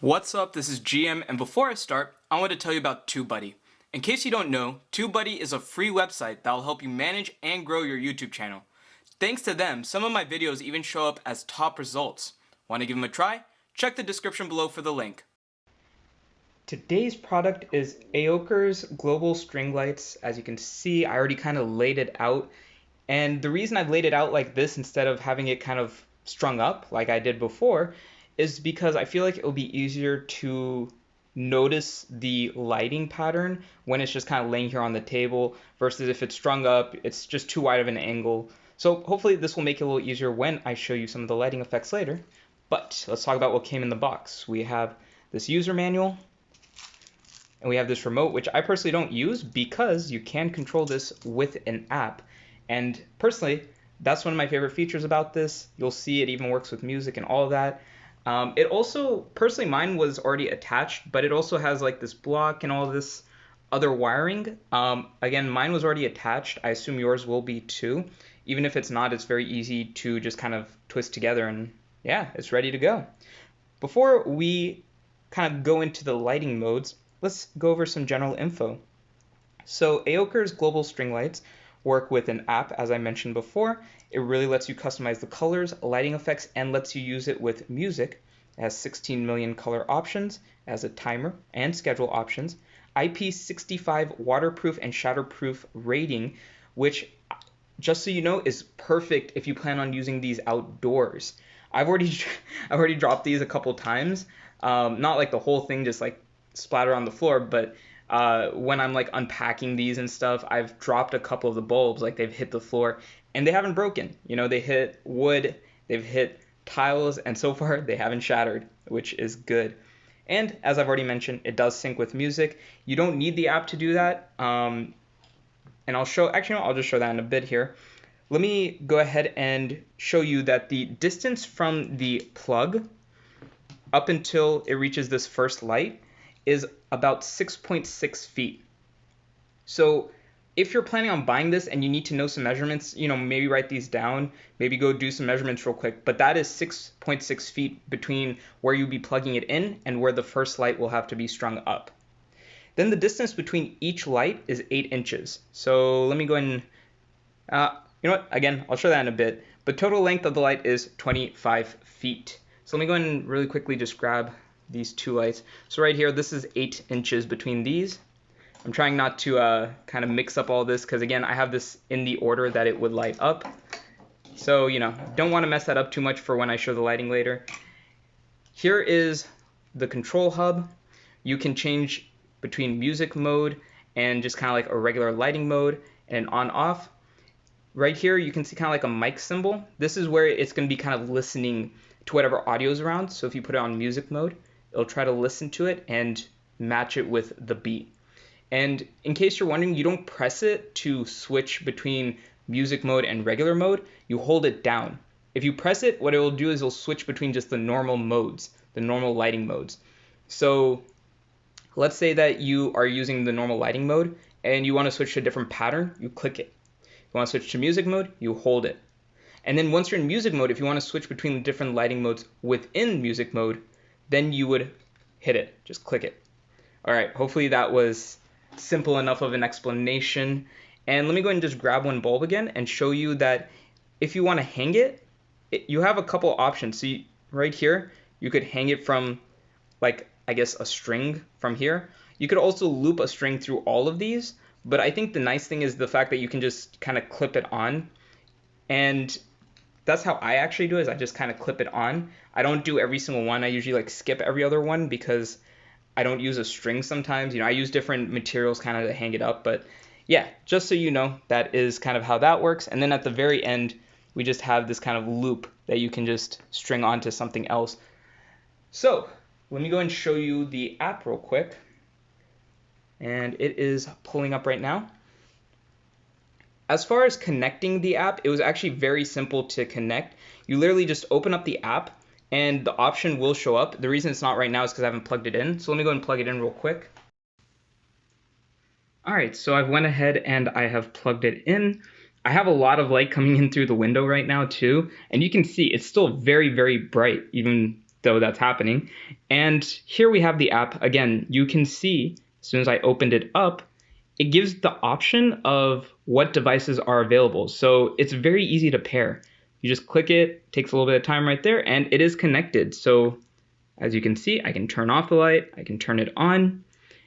What's up, this is GM, and before I start, I want to tell you about TubeBuddy. In case you don't know, TubeBuddy is a free website that will help you manage and grow your YouTube channel. Thanks to them, some of my videos even show up as top results. Want to give them a try? Check the description below for the link. Today's product is Aoycocr's global string lights. As you can see, I already kind of laid it out. And the reason I've laid it out like this instead of having it kind of strung up like I did before is because I feel like it will be easier to notice the lighting pattern when it's just kind of laying here on the table versus if it's strung up, it's just too wide of an angle. So hopefully this will make it a little easier when I show you some of the lighting effects later. But let's talk about what came in the box. We have this user manual and we have this remote, which I personally don't use because you can control this with an app. And personally, that's one of my favorite features about this. You'll see it even works with music and all of that. It also, personally, mine was already attached, but it also has like this block and all this other wiring. Again, mine was already attached. I assume yours will be too. Even if it's not, it's very easy to just kind of twist together and yeah, it's ready to go. Before we kind of go into the lighting modes, let's go over some general info. So Aoycocr's global string lights work with an app, as I mentioned before. It really lets you customize the colors, lighting effects, and lets you use it with music. It has 16 million color options, it has a timer and schedule options, IP65 waterproof and shatterproof rating, which, just so you know, is perfect if you plan on using these outdoors. I've already dropped these a couple times. Not like the whole thing just like splatter on the floor, but when I'm like unpacking these and stuff, I've dropped a couple of the bulbs, like they've hit the floor and they haven't broken. You know, they hit wood, they've hit tiles, and so far they haven't shattered, which is good. And as I've already mentioned, it does sync with music. You don't need the app to do that. And I'll just show that in a bit here. Let me go ahead and show you that the distance from the plug up until it reaches this first light is about 6.6 feet. So if you're planning on buying this and you need to know some measurements, you know, maybe write these down, maybe go do some measurements real quick, but that is 6.6 feet between where you'll be plugging it in and where the first light will have to be strung up. Then the distance between each light is 8 inches. So let me go and, you know what, again, I'll show that in a bit, but total length of the light is 25 feet. So let me go and really quickly just grab these two lights. So right here, this is 8 inches between these. I'm trying not to kind of mix up all this because again, I have this in the order that it would light up. So, you know, don't want to mess that up too much for when I show the lighting later. Here is the control hub. You can change between music mode and just kind of like a regular lighting mode and an on-off. Right here, you can see kind of like a mic symbol. This is where it's going to be kind of listening to whatever audio is around. So if you put it on music mode, it'll try to listen to it and match it with the beat. And in case you're wondering, you don't press it to switch between music mode and regular mode. You hold it down. If you press it, what it will do is it'll switch between just the normal modes, the normal lighting modes. So let's say that you are using the normal lighting mode and you want to switch to a different pattern, you click it. You want to switch to music mode, you hold it. And then once you're in music mode, if you want to switch between the different lighting modes within music mode, then you would hit it, just click it. All right, hopefully that was simple enough of an explanation. And let me go ahead and just grab one bulb again and show you that if you want to hang it, you have a couple options. So right here, you could hang it from like, I guess, a string from here. You could also loop a string through all of these, but I think the nice thing is the fact that you can just kind of clip it on. And that's how I actually do it, is I just kind of clip it on. I don't do every single one. I usually like skip every other one because I don't use a string sometimes. You know, I use different materials kind of to hang it up. But yeah, just so you know, that is kind of how that works. And then at the very end, we just have this kind of loop that you can just string onto something else. So let me go and show you the app real quick. And it is pulling up right now. As far as connecting the app, it was actually very simple to connect. You literally just open up the app and the option will show up. The reason it's not right now is because I haven't plugged it in. So let me go and plug it in real quick. All right, so I've went ahead and I have plugged it in. I have a lot of light coming in through the window right now too, and you can see it's still very, very bright even though that's happening. And here we have the app. Again, you can see as soon as I opened it up, it gives the option of what devices are available. So it's very easy to pair. You just click it, takes a little bit of time right there, and it is connected. So as you can see, I can turn off the light, I can turn it on.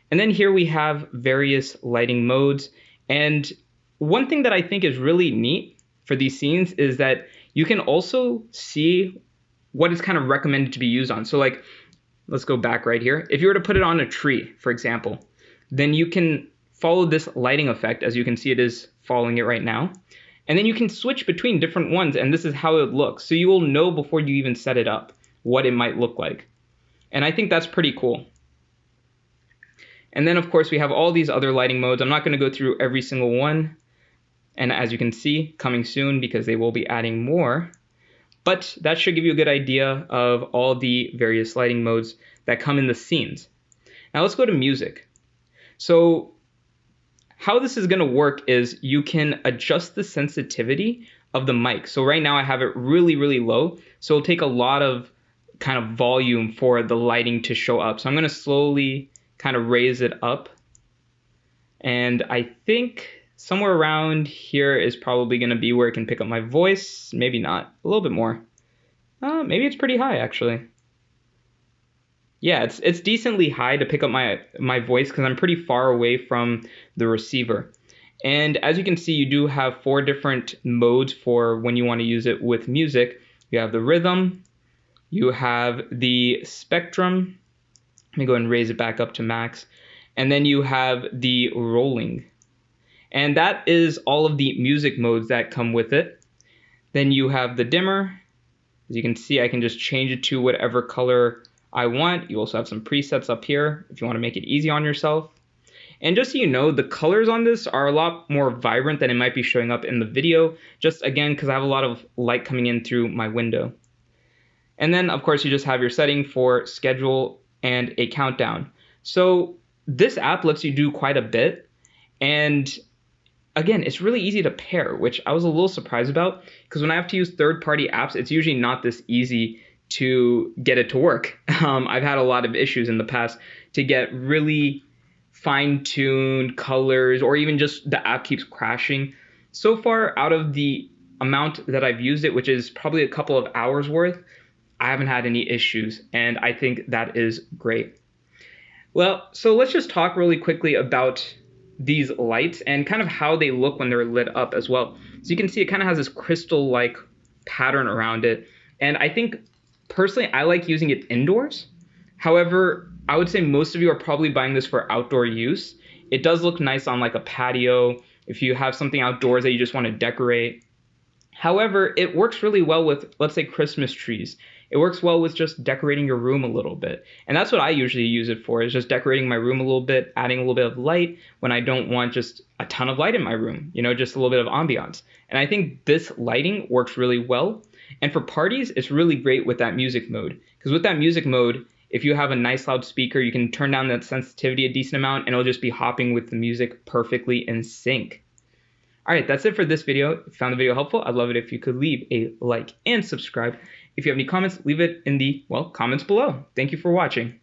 And then here we have various lighting modes. And one thing that I think is really neat for these scenes is that you can also see what is kind of recommended to be used on. So like, let's go back right here. If you were to put it on a tree, for example, then you can follow this lighting effect. As you can see, it is following it right now. And then you can switch between different ones, and this is how it looks. So you will know before you even set it up what it might look like. And I think that's pretty cool. And then, of course, we have all these other lighting modes. I'm not going to go through every single one. And as you can see, coming soon because they will be adding more. But that should give you a good idea of all the various lighting modes that come in the scenes. Now let's go to music. So how this is going to work is you can adjust the sensitivity of the mic. So right now I have it really, really low. So it'll take a lot of kind of volume for the lighting to show up. So I'm going to slowly kind of raise it up. And I think somewhere around here is probably going to be where it can pick up my voice. Maybe not. A little bit more. Maybe it's pretty high, actually. Yeah, it's decently high to pick up my voice because I'm pretty far away from the receiver. And as you can see, you do have 4 different modes for when you want to use it with music. You have the rhythm. You have the spectrum. Let me go ahead and raise it back up to max. And then you have the rolling. And that is all of the music modes that come with it. Then you have the dimmer. As you can see, I can just change it to whatever color I want. You also have some presets up here if you want to make it easy on yourself. And just so you know, the colors on this are a lot more vibrant than it might be showing up in the video, just again, because I have a lot of light coming in through my window. And then, of course, you just have your setting for schedule and a countdown. So this app lets you do quite a bit. And again, it's really easy to pair, which I was a little surprised about, because when I have to use third-party apps, it's usually not this easy to get it to work. I've had a lot of issues in the past to get really fine-tuned colors, or even just the app keeps crashing. So far, out of the amount that I've used it, which is probably a couple of hours worth, I haven't had any issues, and I think that is great. Well, so let's just talk really quickly about these lights and kind of how they look when they're lit up as well. So you can see it kind of has this crystal-like pattern around it, and I think personally I like using it indoors. However, I would say most of you are probably buying this for outdoor use. It does look nice on like a patio if you have something outdoors that you just want to decorate. However, it works really well with, let's say, Christmas trees. It works well with just decorating your room a little bit. And that's what I usually use it for, is just decorating my room a little bit, adding a little bit of light when I don't want just a ton of light in my room, you know, just a little bit of ambiance. And I think this lighting works really well. And for parties, it's really great with that music mode. Because with that music mode, if you have a nice loud speaker, you can turn down that sensitivity a decent amount, and it'll just be hopping with the music perfectly in sync. All right, that's it for this video. If you found the video helpful, I'd love it if you could leave a like and subscribe. If you have any comments, leave it in the, well, comments below. Thank you for watching.